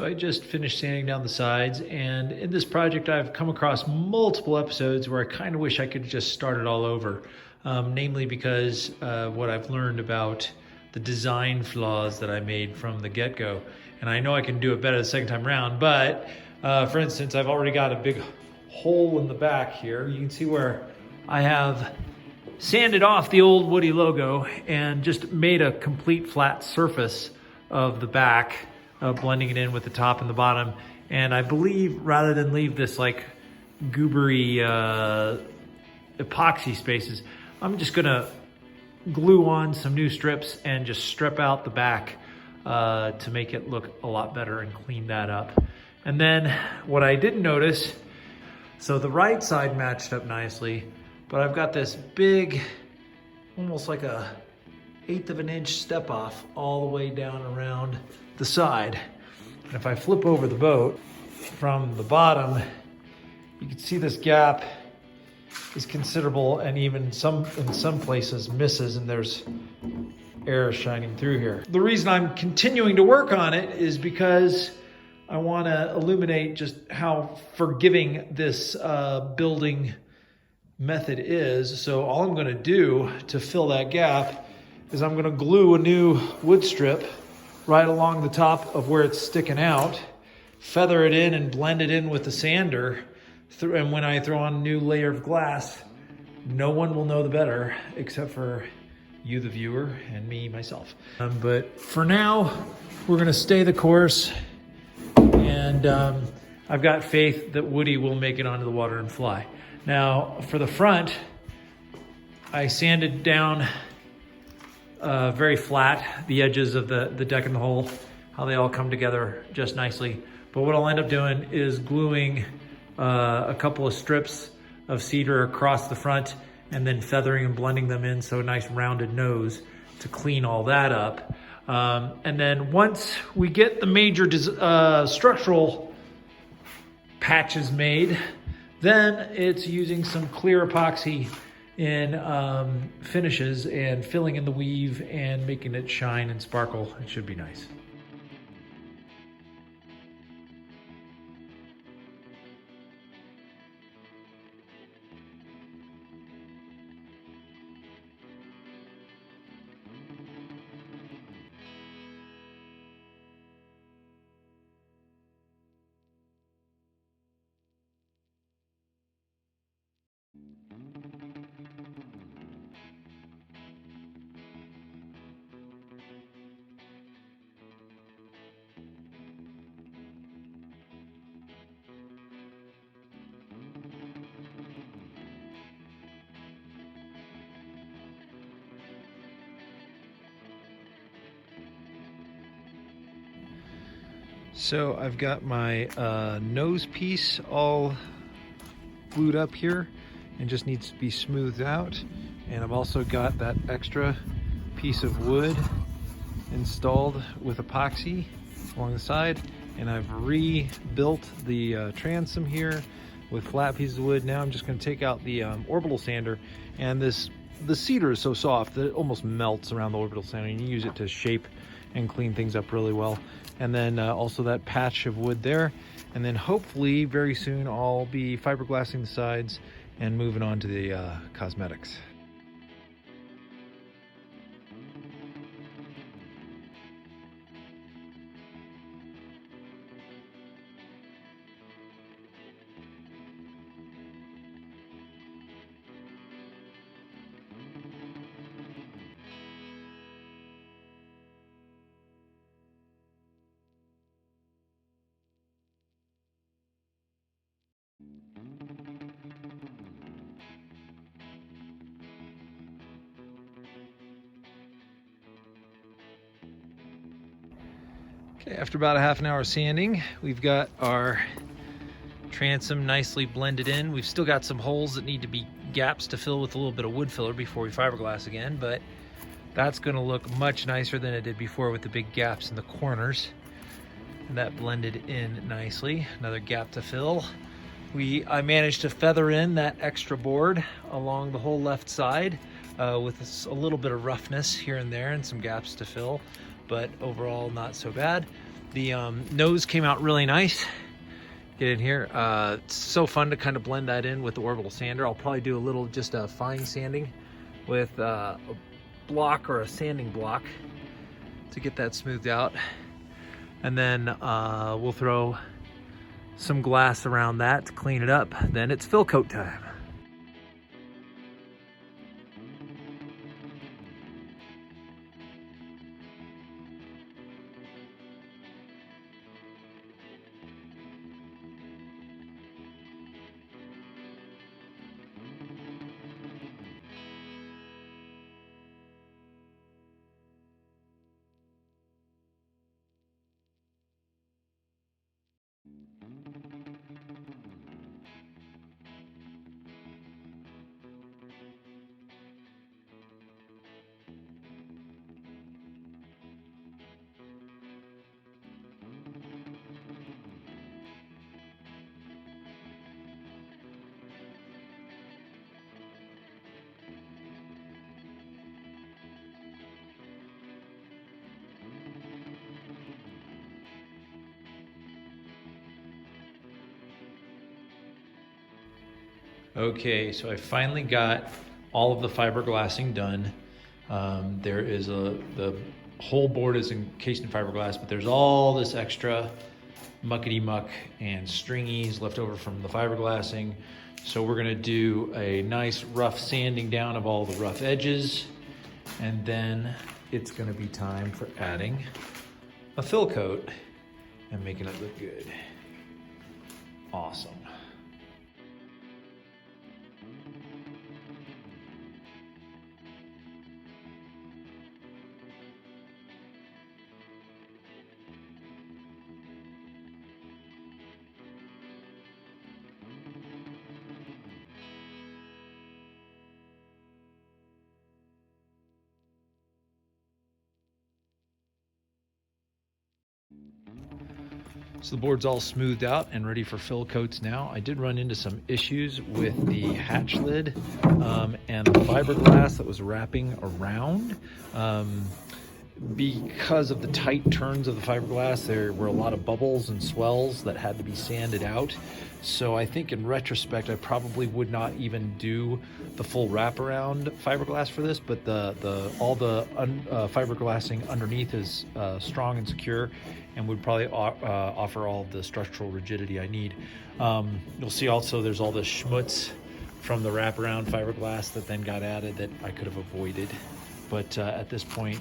So I just finished sanding down the sides, and in this project I've come across multiple episodes where I kind of wish I could just start it all over. Namely because what I've learned about the design flaws that I made from the get-go. And I know I can do it better the second time around, but for instance, I've already got a big hole in the back here. You can see where I have sanded off the old Woody logo and just made a complete flat surface of the back, blending it in with the top and the bottom. And I believe rather than leave this like goobery epoxy spaces, I'm just gonna glue on some new strips and just strip out the back to make it look a lot better and clean that up. And then what I didn't notice, so the right side matched up nicely, but I've got this big, almost like a 1/8 of an inch step off all the way down around the side. And if I flip over the boat from the bottom, you can see this gap is considerable, and even in some places misses, and there's air shining through here. The reason I'm continuing to work on it is because I want to illuminate just how forgiving this building method is. So all I'm going to do to fill that gap is I'm going to glue a new wood strip right along the top of where it's sticking out, feather it in and blend it in with the sander. And when I throw on a new layer of glass, no one will know the better except for you, the viewer, and me, myself. But for now, we're gonna stay the course, and I've got faith that Woody will make it onto the water and fly. Now, for the front, I sanded down very flat the edges of the deck and the hull, how they all come together just nicely. But what I'll end up doing is gluing a couple of strips of cedar across the front and then feathering and blending them in so a nice rounded nose to clean all that up. And then once we get the major structural patches made, then it's using some clear epoxy in finishes and filling in the weave and making it shine and sparkle. It should be nice. So I've got my nose piece all glued up here and just needs to be smoothed out. And I've also got that extra piece of wood installed with epoxy along the side. And I've rebuilt the transom here with flat pieces of wood. Now I'm just going to take out the orbital sander, and the cedar is so soft that it almost melts around the orbital sander, and you use it to shape and clean things up really well. And then also that patch of wood there. And then hopefully very soon I'll be fiberglassing the sides and moving on to the cosmetics. Okay, after about a half an hour of sanding, we've got our transom nicely blended in. We've still got some holes that need to be gaps to fill with a little bit of wood filler before we fiberglass again, but that's going to look much nicer than it did before with the big gaps in the corners. And that blended in nicely. Another gap to fill. I managed to feather in that extra board along the whole left side with a little bit of roughness here and there and some gaps to fill, but overall not so bad. The nose came out really nice. Get in here. It's so fun to kind of blend that in with the orbital sander. I'll probably do a little just a fine sanding with a block or a sanding block to get that smoothed out. And then we'll throw some glass around that to clean it up. Then it's fill coat time. Okay, so I finally got all of the fiberglassing done. There is the whole board is encased in fiberglass, but there's all this extra muckety muck and stringies left over from the fiberglassing. So we're gonna do a nice rough sanding down of all the rough edges, and then it's gonna be time for adding a fill coat and making it look good. Awesome. So the board's all smoothed out and ready for fill coats now. I did run into some issues with the hatch lid and the fiberglass that was wrapping around. Because of the tight turns of the fiberglass, there were a lot of bubbles and swells that had to be sanded out. So I think in retrospect, I probably would not even do the full wraparound fiberglass for this, but all the fiberglassing underneath is strong and secure, and would probably offer all the structural rigidity I need. You'll see also there's all the schmutz from the wraparound fiberglass that then got added that I could have avoided. But at this point,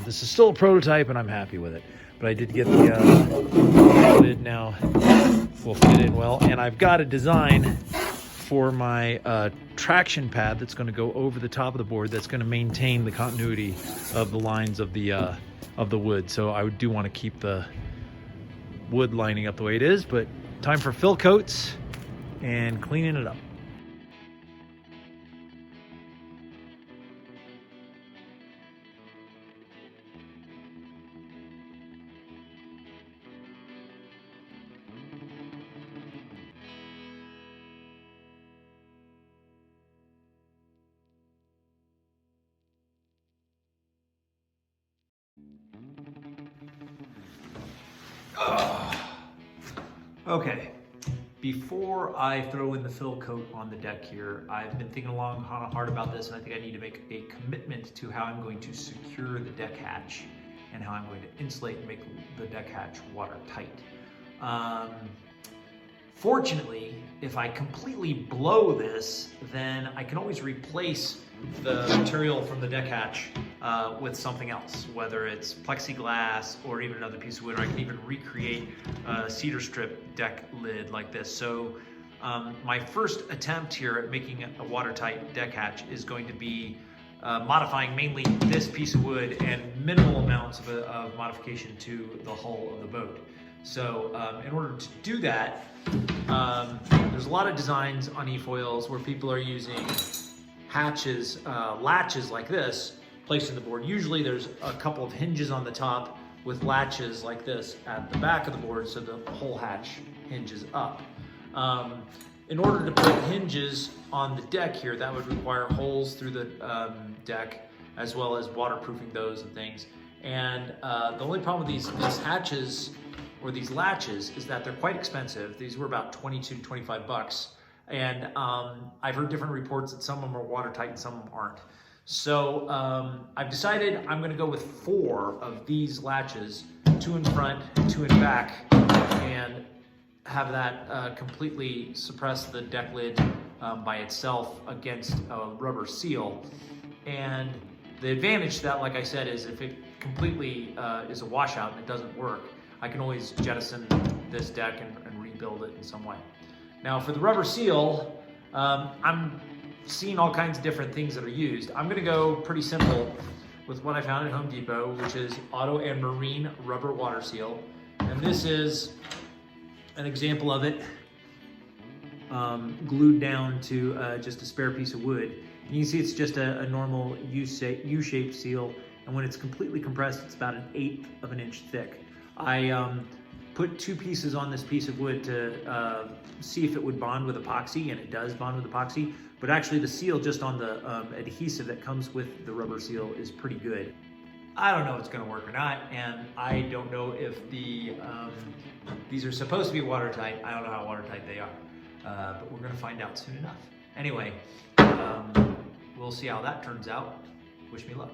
this is still a prototype and I'm happy with it. But I did get the lid now, will fit in well. And I've got a design for my traction pad that's gonna go over the top of the board that's gonna maintain the continuity of the lines of the wood. So I do wanna keep the wood lining up the way it is, but time for fill coats and cleaning it up. Okay, before I throw in the fill coat on the deck here, I've been thinking long and hard about this, and I think I need to make a commitment to how I'm going to secure the deck hatch and how I'm going to insulate and make the deck hatch watertight. Fortunately, if I completely blow this, then I can always replace the material from the deck hatch with something else, whether it's plexiglass or even another piece of wood, or I can even recreate a cedar strip deck lid like this. So my first attempt here at making a watertight deck hatch is going to be modifying mainly this piece of wood and minimal amounts of modification to the hull of the boat. So in order to do that, there's a lot of designs on e-foils where people are using hatches, latches like this, placed in the board. Usually there's a couple of hinges on the top with latches like this at the back of the board so the whole hatch hinges up. In order to put hinges on the deck here, that would require holes through the deck as well as waterproofing those and things. And the only problem with these hatches or these latches is that they're quite expensive. These were about 22 to 25 bucks. And I've heard different reports that some of them are watertight and some of them aren't. So I've decided I'm gonna go with 4 of these latches, 2 in front, 2 in back, and have that completely suppress the deck lid by itself against a rubber seal. And the advantage to that, like I said, is if it completely is a washout and it doesn't work, I can always jettison this deck and rebuild it in some way. Now for the rubber seal, I'm seeing all kinds of different things that are used. I'm gonna go pretty simple with what I found at Home Depot, which is Auto and Marine Rubber Water Seal. And this is an example of it glued down to just a spare piece of wood. And you can see it's just a normal U-shaped seal, and when it's completely compressed, it's about 1/8 of an inch thick. I put 2 pieces on this piece of wood to see if it would bond with epoxy, and it does bond with epoxy, but actually the seal just on the adhesive that comes with the rubber seal is pretty good. I don't know if it's gonna work or not, and I don't know if these are supposed to be watertight. I don't know how watertight they are, but we're gonna find out soon enough. Anyway, we'll see how that turns out. Wish me luck.